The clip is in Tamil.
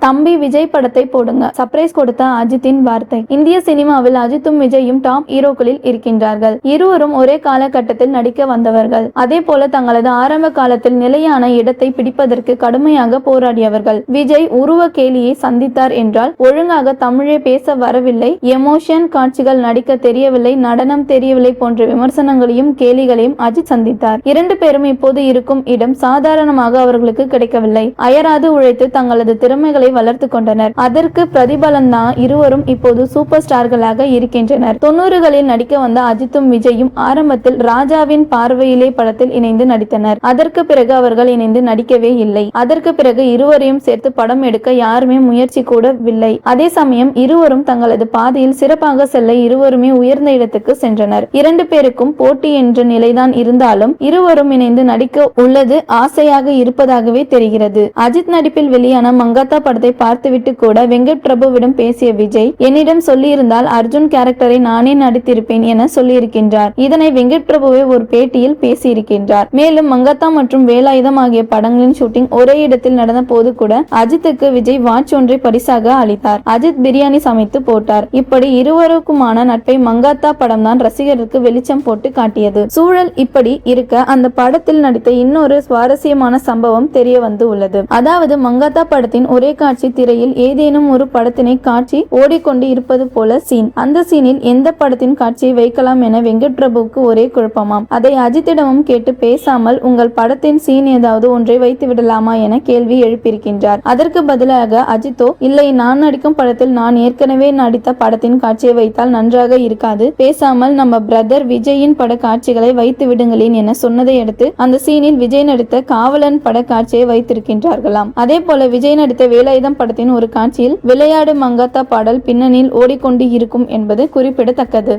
தம்பி விஜய் படத்தை போடுங்க, சர்ப்ரைஸ் கொடுத்த அஜித்தின் வார்த்தை. இந்திய சினிமாவில் அஜித்தும் விஜயும் டாப் ஹீரோக்களில் இருக்கின்றார்கள். இருவரும் ஒரே காலகட்டத்தில் நடிக்க வந்தவர்கள். அதே போல தங்களது ஆரம்ப காலத்தில் நிலையான இடத்தை பிடிப்பதற்கு கடுமையாக போராடியவர்கள். விஜய் உருவ கேலியை சந்தித்தார் என்றால் ஒழுங்காக தமிழே பேச வரவில்லை, எமோஷன் காட்சிகள் நடிக்க தெரியவில்லை, நடனம் தெரியவில்லை போன்ற விமர்சனங்களையும் கேலிகளையும் அஜித் சந்தித்தார். இரண்டு பேரும் இப்போது இருக்கும் இடம் சாதாரணமாக அவர்களுக்கு கிடைக்கவில்லை. அயராது உழைத்து தங்களது திறமைகளை வளர்த்து கொண்டனர். அதற்கு பிரதிபலன் தான் இருவரும் இப்போது சூப்பர் ஸ்டார்களாக இருக்கின்றனர். 90களில் நடிக்க வந்த அஜித்தும் விஜயும் ஆரம்பத்தில் ராஜாவின் பார்வையிலே படத்தில் இணைந்து நடித்தனர். அதற்கு பிறகு அவர்கள் இணைந்து நடிக்கவே இல்லை. அதற்கு பிறகு இருவரையும் சேர்த்து படம் எடுக்க யாருமே முயற்சி கூடவில்லை. அதே சமயம் இருவரும் தங்களது பாதையில் சிறப்பாக செல்ல இருவருமே உயர்ந்த இடத்துக்கு சென்றனர். இரண்டு பேருக்கும் போட்டி என்ற நிலைதான் இருந்தாலும் இருவரும் இணைந்து நடிக்க உள்ளது ஆசையாக இருப்பதாகவே தெரிகிறது. அஜித் நடிப்பில் வெளியான மங்காத்தா படத்தை பார்த்துவிட்டு கூட வெங்கட் பிரபுவிடம் பேசிய விஜய், என்னிடம் சொல்லியிருந்தால் அர்ஜுன் கேரக்டரை நானே நடித்திருப்பேன் என சொல்லியிருக்கின்றார். இதனை வெங்கட் பிரபுவை ஒரு பேட்டியில் பேசியிருக்கின்றார். மேலும் மங்காத்தா மற்றும் வேலாயுதம் ஆகிய படங்களின் ஷூட்டிங் ஒரே இடத்தில் நடந்த போது கூட அஜித்துக்கு விஜய் வாட்ச் ஒன்றை பரிசாக அளித்தார். அஜித் பிரியாணி சமைத்து போட்டார். இப்படி இருவருக்குமான நட்பை மங்காத்தா படம் தான் ரசிகருக்கு வெளிச்சம் போட்டு காட்டியது. சூழல் இப்படி இருக்க அந்த படத்தில் நடித்த இன்னொரு சுவாரஸ்யமான சம்பவம் தெரிய வந்து உள்ளது. அதாவது மங்காத்தா படத்தின் ஒரே காட்சி திரையில் ஏதேனும் ஒரு படத்தினை காட்சி ஓடிக்கொண்டு இருப்பது போல சீன். அந்த சீனில் எந்த படத்தின் காட்சியை வைக்கலாம் என வெங்கட் பிரபுவுக்கு ஒரே குழப்பமாம். அதை அஜித்திடமும் கேட்டு பேசாமல் உங்கள் படத்தின் சீன் ஏதாவது ஒன்றை வைத்து விடலாமா என கேள்வி எழுப்பியிருக்கின்றார். அதற்கு பதிலாக அஜித்தோ, இல்லை, நான் நடிக்கும் படத்தில் நான் ஏற்கனவே நடித்த படத்தின் காட்சியை வைத்தால் நன்றாக இருக்காது, பேசாமல் நம்ம பிரதர் விஜயின் பட காட்சிகளை வைத்து விடுங்களேன் என சொன்னதை அடுத்து அந்த சீனில் விஜய் நடித்த காவலன் பட காட்சியை வைத்திருக்கின்றார்களாம். அதே போல விஜய் நடித்த வேலாயுதம் படத்தின் ஒரு காட்சியில் விளையாடு மங்காத்தா பாடல் பின்னணியில் ஓடிக்கொண்டு இருக்கும் என்பது குறிப்பிடத்தக்கது.